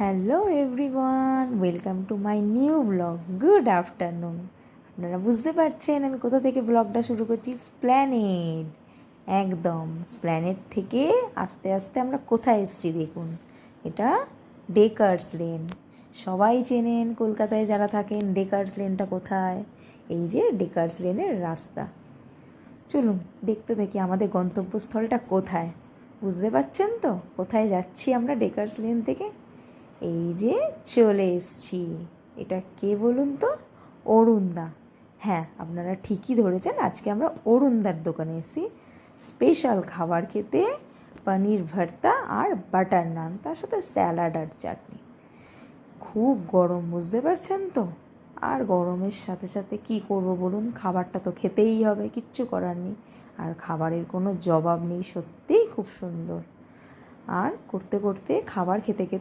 Hello everyone, welcome to my new blog. Good afternoon. আপনারা বুঝতে পারছেন আমি কোথা থেকে ব্লগটা শুরু করছি? স্প্ল্যানেড। একদম স্প্ল্যানেড থেকে আস্তে আস্তে আমরা কোথায় এসেছি দেখুন। এটা ডেকার্স লেন। সবাই চেনেন, কলকাতায় যারা থাকেন ডেকার্স লেনটা কোথায়। এই যে ডেকার্স লেনের রাস্তা। চলুন দেখতে থাকি আমাদের গন্তব্যস্থলটা কোথায়। বুঝতে পারছেন তো কোথায় যাচ্ছি আমরা ডেকার্স লেন থেকে? এই যে চলে এসছি। এটা কে বলুন তো? অরুণদা। হ্যাঁ, আপনারা ঠিকই ধরেছেন, আজকে আমরা অরুণদার দোকানে এসেছি স্পেশাল খাবার খেতে। পনির ভর্তা আর বাটার নান, তার সাথে স্যালাড আর চাটনি। খুব গরম, বুঝতে পারছেন তো। আর গরমের সাথে সাথে কি করব বলুন, খাবারটা তো খেতেই হবে, কিচ্ছু করার নেই। আর খাবারের কোনো জবাব নেই, সত্যিই খুব সুন্দর। আর করতে করতে খাবার খেতে খেতে